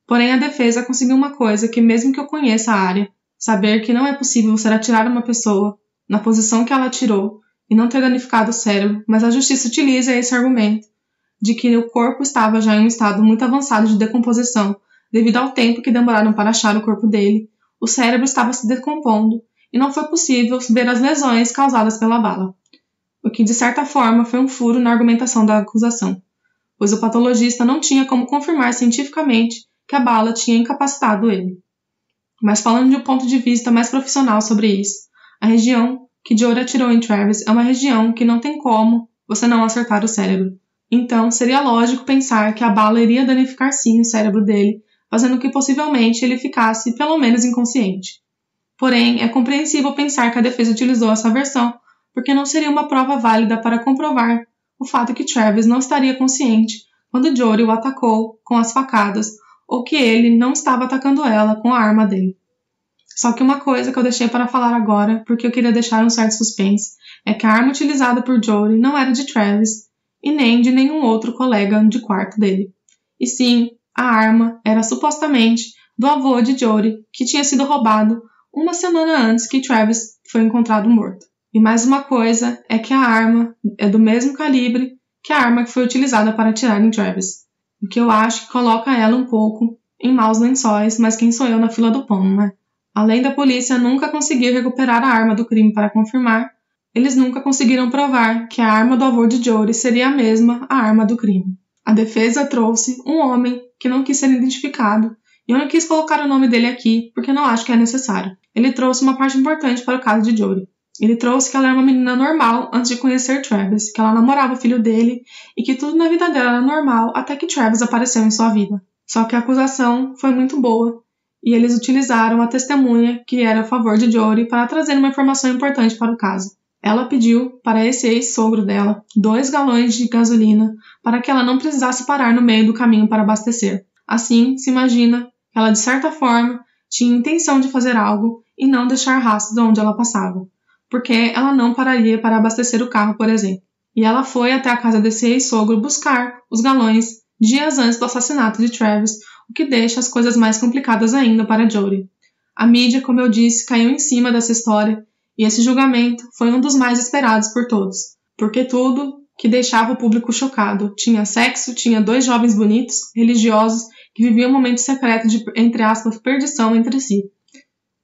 Porém, a defesa conseguiu uma coisa que, mesmo que eu conheça a área, saber que não é possível você atirar uma pessoa na posição que ela atirou e não ter danificado o cérebro, mas a justiça utiliza esse argumento de que o corpo estava já em um estado muito avançado de decomposição devido ao tempo que demoraram para achar o corpo dele, o cérebro estava se decompondo e não foi possível ver as lesões causadas pela bala, o que de certa forma foi um furo na argumentação da acusação, pois o patologista não tinha como confirmar cientificamente que a bala tinha incapacitado ele. Mas falando de um ponto de vista mais profissional sobre isso, a região que Jodi atirou em Travis é uma região que não tem como você não acertar o cérebro. Então, seria lógico pensar que a bala iria danificar sim o cérebro dele, fazendo que possivelmente ele ficasse pelo menos inconsciente. Porém, é compreensível pensar que a defesa utilizou essa versão, porque não seria uma prova válida para comprovar o fato que Travis não estaria consciente quando Jodi o atacou com as facadas, ou que ele não estava atacando ela com a arma dele. Só que uma coisa que eu deixei para falar agora, porque eu queria deixar um certo suspense, é que a arma utilizada por Jodie não era de Travis e nem de nenhum outro colega de quarto dele. E sim, a arma era supostamente do avô de Jodie, que tinha sido roubado uma semana antes que Travis foi encontrado morto. E mais uma coisa é que a arma é do mesmo calibre que a arma que foi utilizada para atirar em Travis. O que eu acho que coloca ela um pouco em maus lençóis, mas quem sou eu na fila do pão, né? Além da polícia nunca conseguir recuperar a arma do crime para confirmar, eles nunca conseguiram provar que a arma do avô de Jodie seria a mesma a arma do crime. A defesa trouxe um homem que não quis ser identificado, e eu não quis colocar o nome dele aqui porque não acho que é necessário. Ele trouxe uma parte importante para o caso de Jodie. Ele trouxe que ela era uma menina normal antes de conhecer Travis, que ela namorava o filho dele e que tudo na vida dela era normal até que Travis apareceu em sua vida. Só que a acusação foi muito boa e eles utilizaram a testemunha que era a favor de Jodie para trazer uma informação importante para o caso. Ela pediu para esse ex-sogro dela 2 galões de gasolina para que ela não precisasse parar no meio do caminho para abastecer. Assim, se imagina que ela, de certa forma, tinha intenção de fazer algo e não deixar rastros onde ela passava, porque ela não pararia para abastecer o carro, por exemplo. E ela foi até a casa desse ex-sogro buscar os galões dias antes do assassinato de Travis, o que deixa as coisas mais complicadas ainda para Jodie. A mídia, como eu disse, caiu em cima dessa história e esse julgamento foi um dos mais esperados por todos, porque tudo que deixava o público chocado. Tinha sexo, tinha 2 jovens bonitos, religiosos, que viviam um momento secreto de, entre aspas, perdição entre si.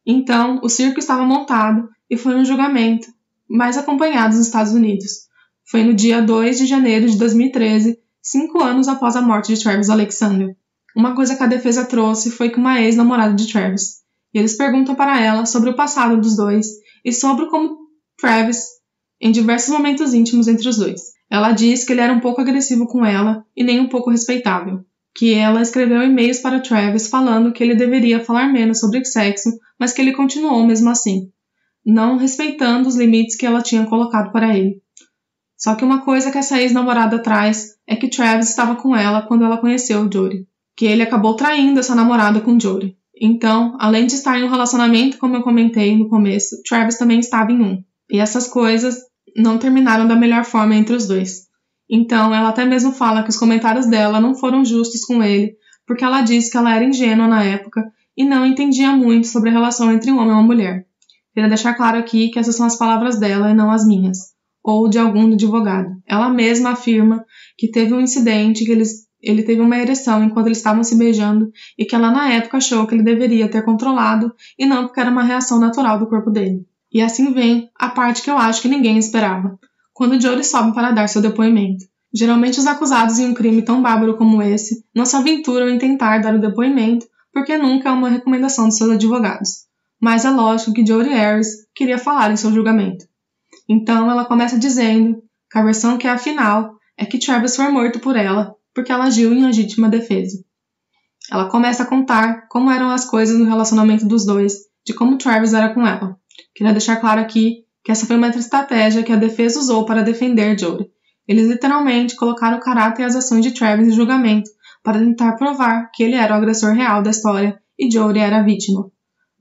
Então, o circo estava montado e foi um julgamento mais acompanhado nos Estados Unidos. Foi no dia 2 de janeiro de 2013, 5 anos após a morte de Travis Alexander. Uma coisa que a defesa trouxe foi que uma ex-namorada de Travis. E eles perguntam para ela sobre o passado dos dois e sobre como Travis, em diversos momentos íntimos entre os dois. Ela diz que ele era um pouco agressivo com ela e nem um pouco respeitável. Que ela escreveu e-mails para Travis falando que ele deveria falar menos sobre sexo, mas que ele continuou mesmo assim, não respeitando os limites que ela tinha colocado para ele. Só que uma coisa que essa ex-namorada traz é que Travis estava com ela quando ela conheceu Jodie, que ele acabou traindo essa namorada com Jodie. Então, além de estar em um relacionamento, como eu comentei no começo, Travis também estava em um. E essas coisas não terminaram da melhor forma entre os dois. Então, ela até mesmo fala que os comentários dela não foram justos com ele, porque ela disse que ela era ingênua na época e não entendia muito sobre a relação entre um homem e uma mulher. Queria deixar claro aqui que essas são as palavras dela e não as minhas, ou de algum advogado. Ela mesma afirma que teve um incidente, que ele teve uma ereção enquanto eles estavam se beijando e que ela na época achou que ele deveria ter controlado e não porque era uma reação natural do corpo dele. E assim vem a parte que eu acho que ninguém esperava, quando Jodie sobe para dar seu depoimento. Geralmente os acusados em um crime tão bárbaro como esse não se aventuram em tentar dar o depoimento porque nunca é uma recomendação dos seus advogados. Mas é lógico que Jodie Harris queria falar em seu julgamento. Então ela começa dizendo que a versão que é a final é que Travis foi morto por ela porque ela agiu em legítima defesa. Ela começa a contar como eram as coisas no relacionamento dos dois, de como Travis era com ela. Queria deixar claro aqui que essa foi uma estratégia que a defesa usou para defender Jodie. Eles literalmente colocaram o caráter e as ações de Travis em julgamento para tentar provar que ele era o agressor real da história e Jodie era a vítima.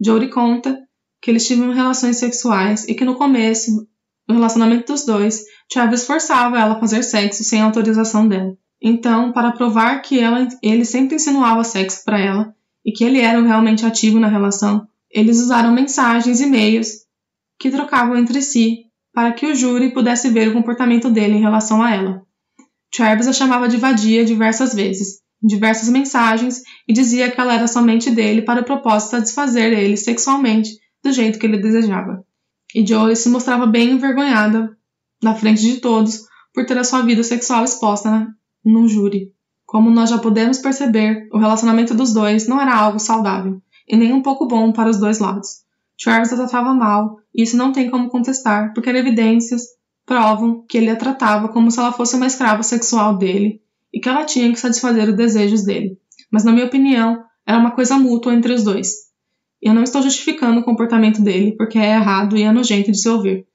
Jodie conta que eles tiveram relações sexuais e que no começo, no relacionamento dos dois, Travis forçava ela a fazer sexo sem autorização dela. Então, para provar que ele sempre insinuava sexo para ela e que ele era realmente ativo na relação, eles usaram mensagens e e-mails que trocavam entre si para que o júri pudesse ver o comportamento dele em relação a ela. Travis a chamava de vadia diversas vezes, em diversas mensagens, e dizia que ela era somente dele para o propósito de satisfazer ele sexualmente do jeito que ele desejava. E Jodie se mostrava bem envergonhada na frente de todos por ter a sua vida sexual exposta no júri. Como nós já podemos perceber, o relacionamento dos dois não era algo saudável, e nem um pouco bom para os dois lados. Travis a tratava mal, e isso não tem como contestar, porque evidências provam que ele a tratava como se ela fosse uma escrava sexual dele, e que ela tinha que satisfazer os desejos dele. Mas, na minha opinião, era uma coisa mútua entre os dois. E eu não estou justificando o comportamento dele, porque é errado e é nojento de se ouvir.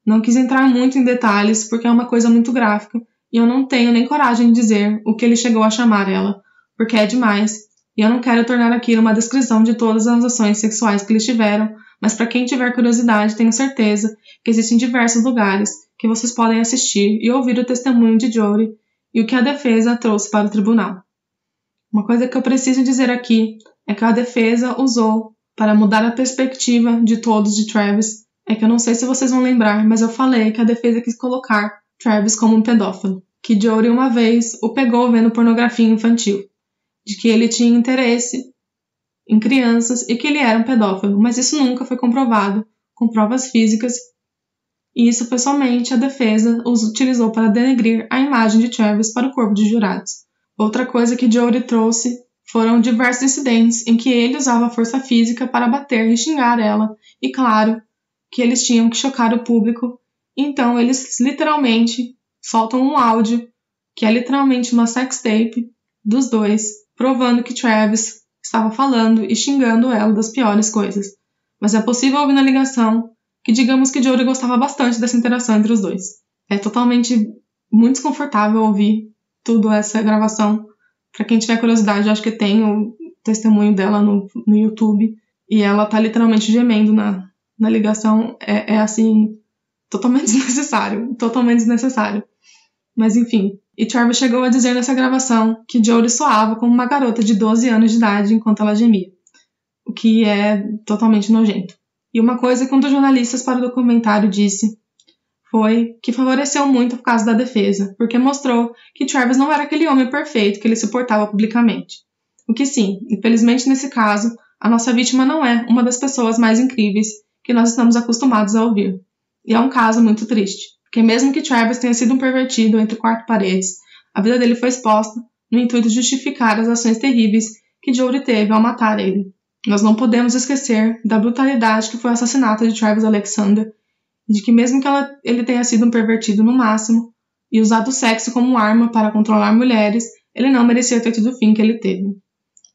Não quis entrar muito em detalhes, porque é uma coisa muito gráfica, e eu não tenho nem coragem de dizer o que ele chegou a chamar ela, porque é demais, E eu não quero tornar aqui uma descrição de todas as ações sexuais que eles tiveram, mas para quem tiver curiosidade, tenho certeza que existem diversos lugares que vocês podem assistir e ouvir o testemunho de Jodie e o que a defesa trouxe para o tribunal. Uma coisa que eu preciso dizer aqui é que a defesa usou para mudar a perspectiva de todos de Travis. É que eu não sei se vocês vão lembrar, mas eu falei que a defesa quis colocar Travis como um pedófilo. Que Jodie uma vez o pegou vendo pornografia infantil. De que ele tinha interesse em crianças e que ele era um pedófilo. Mas isso nunca foi comprovado com provas físicas. E isso foi somente a defesa os utilizou para denegrir a imagem de Travis para o corpo de jurados. Outra coisa que Jodie trouxe foram diversos incidentes em que ele usava a força física para bater e xingar ela. E claro, que eles tinham que chocar o público, então eles literalmente soltam um áudio, que é literalmente uma sextape dos dois, provando que Travis estava falando e xingando ela das piores coisas. Mas é possível ouvir na ligação que digamos que Jodie gostava bastante dessa interação entre os dois. É totalmente muito desconfortável ouvir tudo essa gravação. Para quem tiver curiosidade, eu acho que tem o testemunho dela no YouTube, e ela tá literalmente gemendo na ligação. É assim, totalmente desnecessário. Mas enfim. E Travis chegou a dizer nessa gravação que Jodie soava como uma garota de 12 anos de idade enquanto ela gemia. O que é totalmente nojento. E uma coisa que um dos jornalistas para o documentário disse foi que favoreceu muito por causa da defesa, porque mostrou que Travis não era aquele homem perfeito que ele se portava publicamente. O que sim, infelizmente nesse caso, a nossa vítima não é uma das pessoas mais incríveis que nós estamos acostumados a ouvir. E é um caso muito triste, porque mesmo que Travis tenha sido um pervertido entre quatro paredes, a vida dele foi exposta no intuito de justificar as ações terríveis que Jodie teve ao matar ele. Nós não podemos esquecer da brutalidade que foi o assassinato de Travis Alexander, de que mesmo que ele tenha sido um pervertido no máximo e usado o sexo como arma para controlar mulheres, ele não merecia ter tido o fim que ele teve.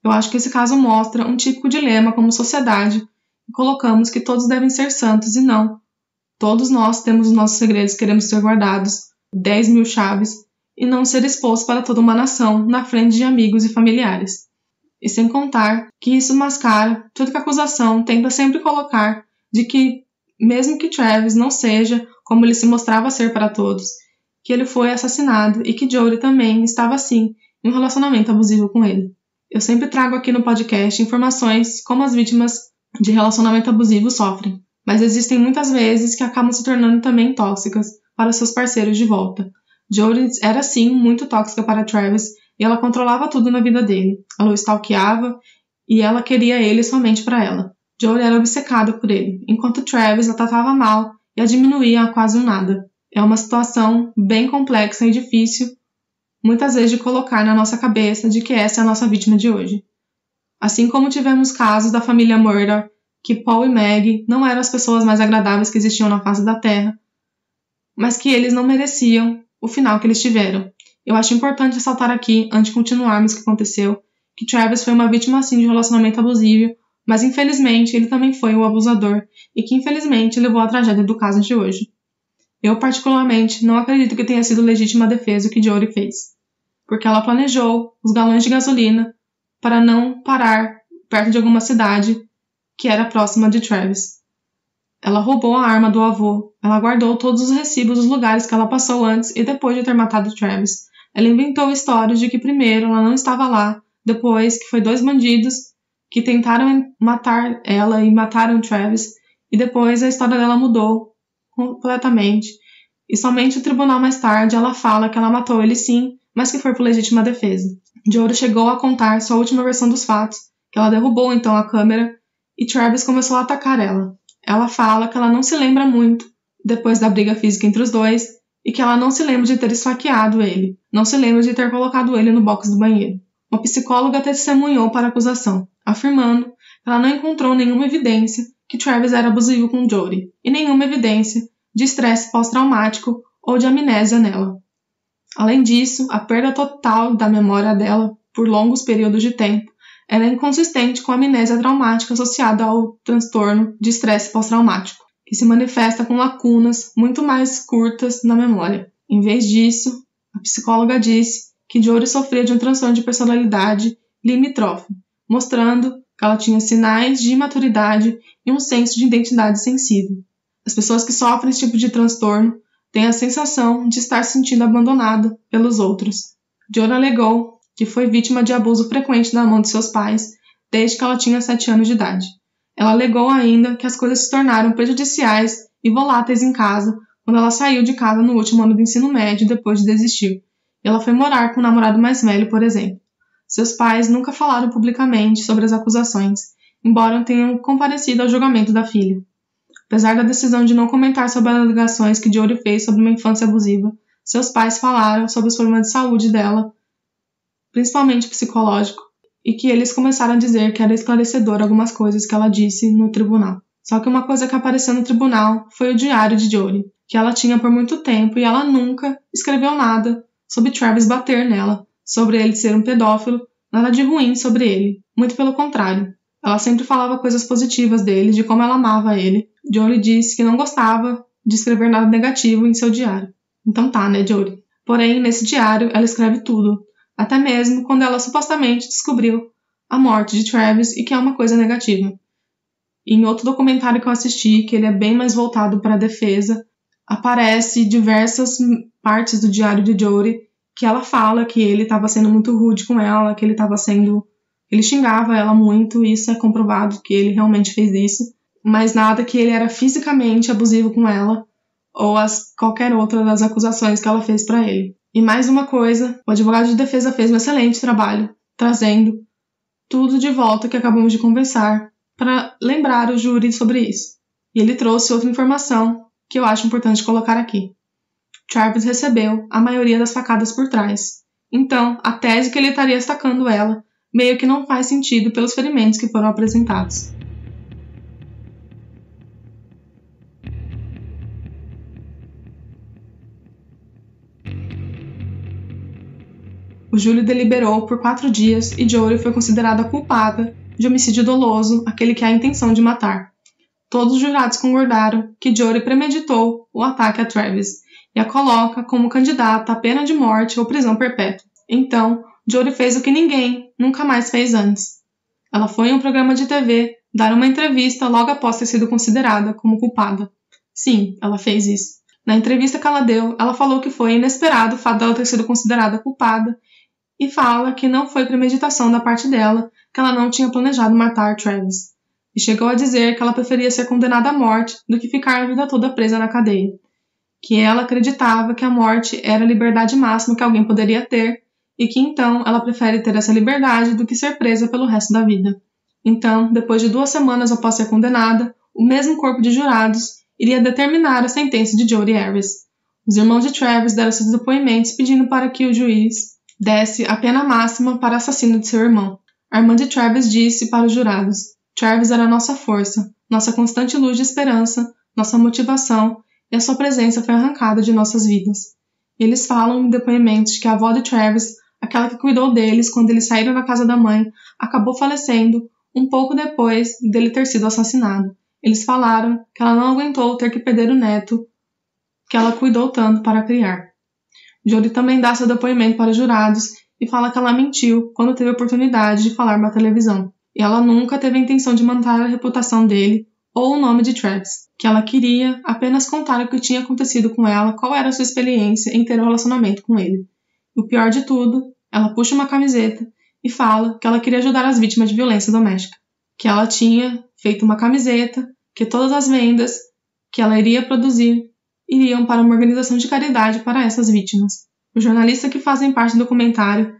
Eu acho que esse caso mostra um típico dilema como sociedade e colocamos que todos devem ser santos e não. Todos nós temos os nossos segredos que queremos ser guardados, 10 mil chaves, e não ser expostos para toda uma nação na frente de amigos e familiares. E sem contar que isso mascara tudo que a acusação tenta sempre colocar de que mesmo que Travis não seja como ele se mostrava ser para todos, que ele foi assassinado e que Jodie também estava assim em um relacionamento abusivo com ele. Eu sempre trago aqui no podcast informações como as vítimas de relacionamento abusivo sofrem, mas existem muitas vezes que acabam se tornando também tóxicas para seus parceiros de volta. Jodie era sim muito tóxica para Travis e ela controlava tudo na vida dele. Ela o stalkeava e ela queria ele somente para ela. Jodie era obcecada por ele, enquanto Travis a tratava mal e a diminuía a quase um nada. É uma situação bem complexa e difícil, muitas vezes, de colocar na nossa cabeça de que essa é a nossa vítima de hoje. Assim como tivemos casos da família Murdaugh, que Paul e Maggie não eram as pessoas mais agradáveis que existiam na face da Terra, mas que eles não mereciam o final que eles tiveram. Eu acho importante ressaltar aqui, antes de continuarmos o que aconteceu, que Travis foi uma vítima assim de um relacionamento abusivo, mas infelizmente ele também foi o abusador e que infelizmente levou à tragédia do caso de hoje. Eu particularmente não acredito que tenha sido legítima a defesa o que Jodie fez, porque ela planejou os galões de gasolina para não parar perto de alguma cidade que era próxima de Travis. Ela roubou a arma do avô, ela guardou todos os recibos dos lugares que ela passou antes e depois de ter matado Travis. Ela inventou histórias de que primeiro ela não estava lá, depois que foi 2 bandidos que tentaram matar ela e mataram Travis, e depois a história dela mudou completamente. E somente o tribunal mais tarde ela fala que ela matou ele sim, mas que foi por legítima defesa. Jodie chegou a contar sua última versão dos fatos, que ela derrubou então a câmera e Travis começou a atacar ela. Ela fala que ela não se lembra muito depois da briga física entre os dois e que ela não se lembra de ter esfaqueado ele, não se lembra de ter colocado ele no box do banheiro. Uma psicóloga testemunhou para a acusação, afirmando que ela não encontrou nenhuma evidência que Travis era abusivo com Jodie e nenhuma evidência de estresse pós-traumático ou de amnésia nela. Além disso, a perda total da memória dela por longos períodos de tempo era inconsistente com a amnésia traumática associada ao transtorno de estresse pós-traumático, que se manifesta com lacunas muito mais curtas na memória. Em vez disso, a psicóloga disse que Jodie sofria de um transtorno de personalidade limítrofe, mostrando que ela tinha sinais de imaturidade e um senso de identidade sensível. As pessoas que sofrem esse tipo de transtorno têm a sensação de estar se sentindo abandonada pelos outros. Jory alegou que foi vítima de abuso frequente da mão de seus pais desde que ela tinha 7 anos de idade. Ela alegou ainda que as coisas se tornaram prejudiciais e voláteis em casa quando ela saiu de casa no último ano do ensino médio depois de desistir. Ela foi morar com o namorado mais velho, por exemplo. Seus pais nunca falaram publicamente sobre as acusações, embora tenham comparecido ao julgamento da filha. Apesar da decisão de não comentar sobre as alegações que Jory fez sobre uma infância abusiva, seus pais falaram sobre os problemas de saúde dela, principalmente psicológico, e que eles começaram a dizer que era esclarecedor algumas coisas que ela disse no tribunal. Só que uma coisa que apareceu no tribunal foi o diário de Jory, que ela tinha por muito tempo e ela nunca escreveu nada sobre Travis bater nela, sobre ele ser um pedófilo, nada de ruim sobre ele. Muito pelo contrário. Ela sempre falava coisas positivas dele, de como ela amava ele. Jory disse que não gostava de escrever nada negativo em seu diário. Então tá, né, Jory? Porém, nesse diário, ela escreve tudo. Até mesmo quando ela supostamente descobriu a morte de Travis e que é uma coisa negativa. E em outro documentário que eu assisti, que ele é bem mais voltado para a defesa, aparece diversas partes do diário de Jory que ela fala que ele estava sendo muito rude com ela, que ele xingava ela muito, e isso é comprovado que ele realmente fez isso, mas nada que ele era fisicamente abusivo com ela ou qualquer outra das acusações que ela fez para ele. E mais uma coisa, o advogado de defesa fez um excelente trabalho, trazendo tudo de volta que acabamos de conversar, para lembrar o júri sobre isso. E ele trouxe outra informação que eu acho importante colocar aqui. Travis recebeu a maioria das facadas por trás. Então, a tese que ele estaria estacando ela meio que não faz sentido pelos ferimentos que foram apresentados. O júri deliberou por 4 dias e Jory foi considerada culpada de homicídio doloso, aquele que há a intenção de matar. Todos os jurados concordaram que Jory premeditou o ataque a Travis e a coloca como candidata à pena de morte ou prisão perpétua. Então, Jory fez o que ninguém nunca mais fez antes. Ela foi em um programa de TV dar uma entrevista logo após ter sido considerada como culpada. Sim, ela fez isso. Na entrevista que ela deu, ela falou que foi inesperado o fato dela ter sido considerada culpada e fala que não foi premeditação da parte dela, que ela não tinha planejado matar Travis. E chegou a dizer que ela preferia ser condenada à morte do que ficar a vida toda presa na cadeia. Que ela acreditava que a morte era a liberdade máxima que alguém poderia ter e que então ela prefere ter essa liberdade do que ser presa pelo resto da vida. Então, depois de 2 semanas após ser condenada, o mesmo corpo de jurados iria determinar a sentença de Jory Harris. Os irmãos de Travis deram seus depoimentos pedindo para que o juiz desse a pena máxima para assassino de seu irmão. A irmã de Travis disse para os jurados: Travis era nossa força, nossa constante luz de esperança, nossa motivação, e a sua presença foi arrancada de nossas vidas. Eles falam em depoimentos que a avó de Travis, aquela que cuidou deles quando eles saíram da casa da mãe, acabou falecendo um pouco depois dele ter sido assassinado. Eles falaram que ela não aguentou ter que perder o neto que ela cuidou tanto para criar. Jory também dá seu depoimento para os jurados e fala que ela mentiu quando teve a oportunidade de falar na televisão. E ela nunca teve a intenção de manter a reputação dele ou o nome de Travis, que ela queria apenas contar o que tinha acontecido com ela, qual era a sua experiência em ter um relacionamento com ele. E o pior de tudo, ela puxa uma camiseta e fala que ela queria ajudar as vítimas de violência doméstica, que ela tinha feito uma camiseta, que todas as vendas que ela iria produzir iriam para uma organização de caridade para essas vítimas. Os jornalistas que fazem parte do documentário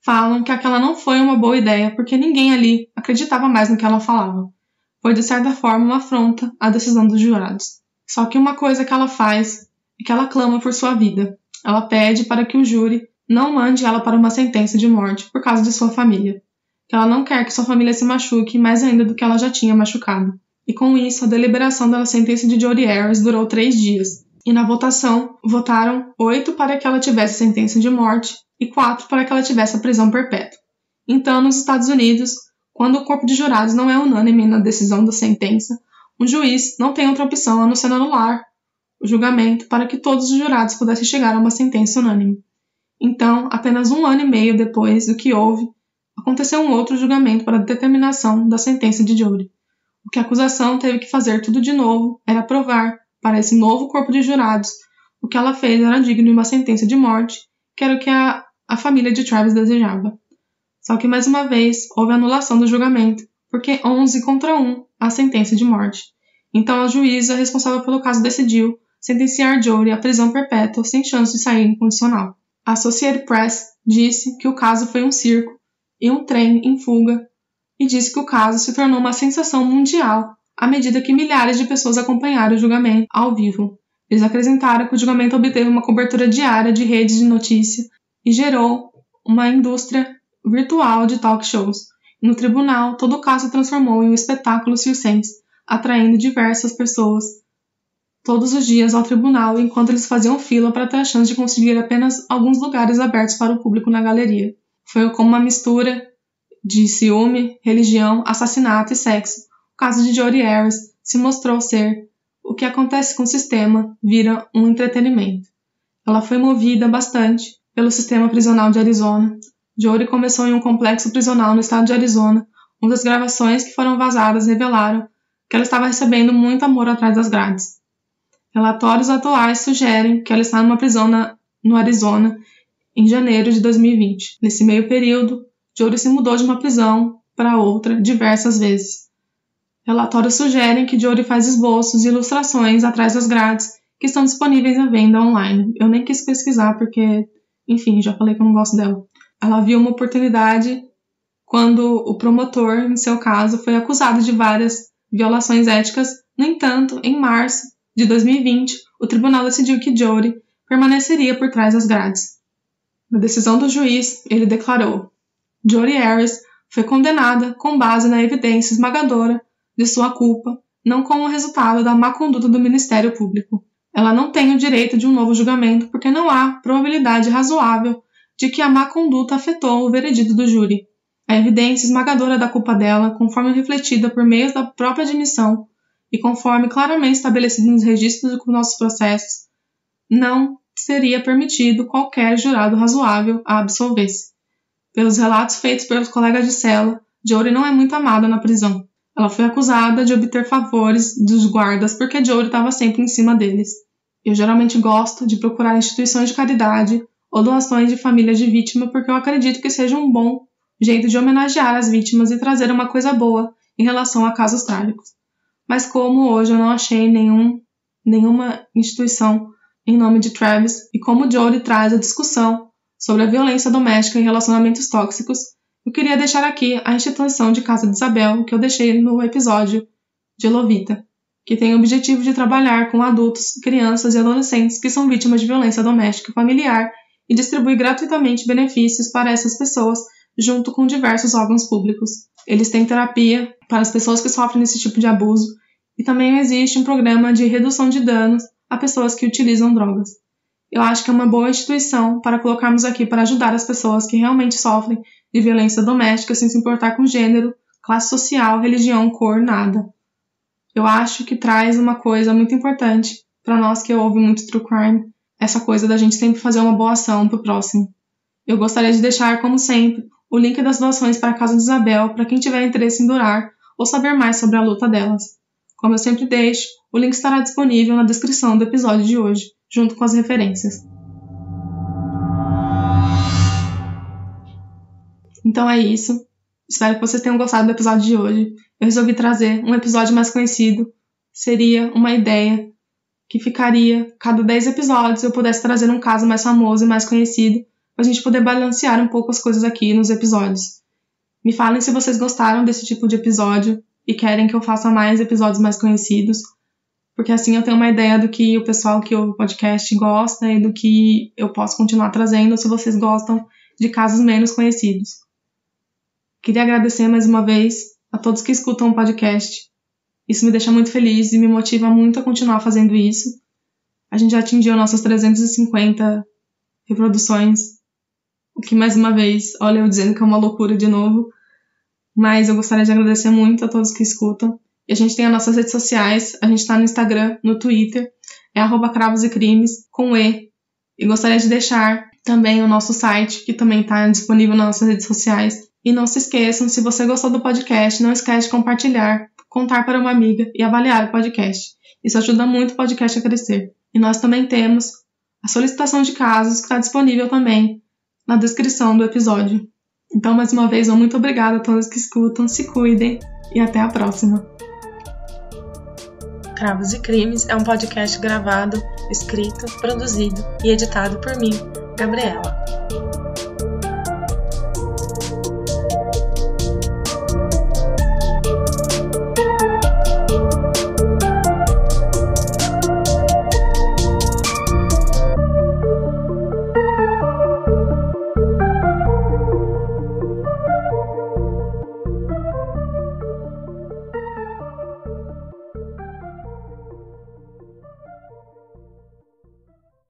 falam que aquela não foi uma boa ideia porque ninguém ali acreditava mais no que ela falava. Foi, de certa forma, uma afronta à decisão dos jurados. Só que uma coisa que ela faz é que ela clama por sua vida. Ela pede para que o júri não mande ela para uma sentença de morte por causa de sua família. Que ela não quer que sua família se machuque mais ainda do que ela já tinha machucado. E com isso, a deliberação da sentença de Jory Harris durou 3 dias. E na votação, votaram 8 para que ela tivesse sentença de morte e 4 para que ela tivesse a prisão perpétua. Então, nos Estados Unidos, quando o corpo de jurados não é unânime na decisão da sentença, o juiz não tem outra opção a não ser anular o julgamento para que todos os jurados pudessem chegar a uma sentença unânime. Então, apenas 1 ano e meio depois do que houve, aconteceu um outro julgamento para a determinação da sentença de Jodi. O que a acusação teve que fazer tudo de novo era provar para esse novo corpo de jurados o que ela fez era digno de uma sentença de morte, que era o que a família de Travis desejava. Só que mais uma vez houve anulação do julgamento, porque 11-1 a sentença de morte. Então a juíza responsável pelo caso decidiu sentenciar Jodi à prisão perpétua sem chance de sair incondicional. A Associated Press disse que o caso foi um circo e um trem em fuga e disse que o caso se tornou uma sensação mundial à medida que milhares de pessoas acompanharam o julgamento ao vivo. Eles acrescentaram que o julgamento obteve uma cobertura diária de redes de notícia e gerou uma indústria virtual de talk shows. No tribunal, todo o caso se transformou em um espetáculo circense, atraindo diversas pessoas todos os dias ao tribunal enquanto eles faziam fila para ter a chance de conseguir apenas alguns lugares abertos para o público na galeria. Foi como uma mistura de ciúme, religião, assassinato e sexo. O caso de Jodi Arias se mostrou ser o que acontece com o sistema vira um entretenimento. Ela foi movida bastante pelo sistema prisional de Arizona. Jodi começou em um complexo prisional no estado de Arizona, onde as gravações que foram vazadas revelaram que ela estava recebendo muito amor atrás das grades. Relatórios atuais sugerem que ela está numa prisão no Arizona em janeiro de 2020. Nesse meio período, Jodi se mudou de uma prisão para outra diversas vezes. Relatórios sugerem que Jodi faz esboços e ilustrações atrás das grades que estão disponíveis à venda online. Eu nem quis pesquisar porque, enfim, já falei que eu não gosto dela. Ela viu uma oportunidade quando o promotor, em seu caso, foi acusado de várias violações éticas. No entanto, em março de 2020, o tribunal decidiu que Jodi permaneceria por trás das grades. Na decisão do juiz, ele declarou: Jodi Arias foi condenada com base na evidência esmagadora de sua culpa, não como resultado da má conduta do Ministério Público. Ela não tem o direito de um novo julgamento porque não há probabilidade razoável de que a má conduta afetou o veredito do júri. A evidência esmagadora da culpa dela, conforme refletida por meio da própria admissão e conforme claramente estabelecido nos registros dos nossos processos, não seria permitido qualquer jurado razoável a absolvesse. Pelos relatos feitos pelos colegas de cela, Jodi não é muito amada na prisão. Ela foi acusada de obter favores dos guardas porque Jodi estava sempre em cima deles. Eu geralmente gosto de procurar instituições de caridade ou doações de famílias de vítima porque eu acredito que seja um bom jeito de homenagear as vítimas e trazer uma coisa boa em relação a casos trágicos. Mas como hoje eu não achei nenhuma instituição em nome de Travis e como Jodi traz a discussão sobre a violência doméstica e relacionamentos tóxicos, eu queria deixar aqui a instituição de Casa de Isabel que eu deixei no episódio de Lovita, que tem o objetivo de trabalhar com adultos, crianças e adolescentes que são vítimas de violência doméstica e familiar e distribui gratuitamente benefícios para essas pessoas junto com diversos órgãos públicos. Eles têm terapia para as pessoas que sofrem desse tipo de abuso e também existe um programa de redução de danos a pessoas que utilizam drogas. Eu acho que é uma boa instituição para colocarmos aqui para ajudar as pessoas que realmente sofrem de violência doméstica sem se importar com gênero, classe social, religião, cor, nada. Eu acho que traz uma coisa muito importante para nós que ouvem muito true crime, essa coisa da gente sempre fazer uma boa ação pro próximo. Eu gostaria de deixar, como sempre, o link das doações para a Casa de Isabel para quem tiver interesse em doar ou saber mais sobre a luta delas. Como eu sempre deixo, o link estará disponível na descrição do episódio de hoje, junto com as referências. Então é isso. Espero que vocês tenham gostado do episódio de hoje. Eu resolvi trazer um episódio mais conhecido. Seria uma ideia que ficaria, cada 10 episódios, eu pudesse trazer um caso mais famoso e mais conhecido, para a gente poder balancear um pouco as coisas aqui nos episódios. Me falem se vocês gostaram desse tipo de episódio e querem que eu faça mais episódios mais conhecidos, porque assim eu tenho uma ideia do que o pessoal que ouve o podcast gosta e do que eu posso continuar trazendo, se vocês gostam de casos menos conhecidos. Queria agradecer mais uma vez a todos que escutam o podcast. Isso me deixa muito feliz e me motiva muito a continuar fazendo isso. A gente já atingiu nossas 350 reproduções, o que mais uma vez, olha eu dizendo que é uma loucura de novo, mas eu gostaria de agradecer muito a todos que escutam. E a gente tem as nossas redes sociais, a gente está no Instagram, no Twitter, é @cravosecrimes, com E. E gostaria de deixar também o nosso site, que também está disponível nas nossas redes sociais, E não se esqueçam, se você gostou do podcast, não esquece de compartilhar, contar para uma amiga e avaliar o podcast. Isso ajuda muito o podcast a crescer. E nós também temos a solicitação de casos que está disponível também na descrição do episódio. Então, mais uma vez, muito obrigada a todos que escutam, se cuidem e até a próxima. Cravos e Crimes é um podcast gravado, escrito, produzido e editado por mim, Gabriela.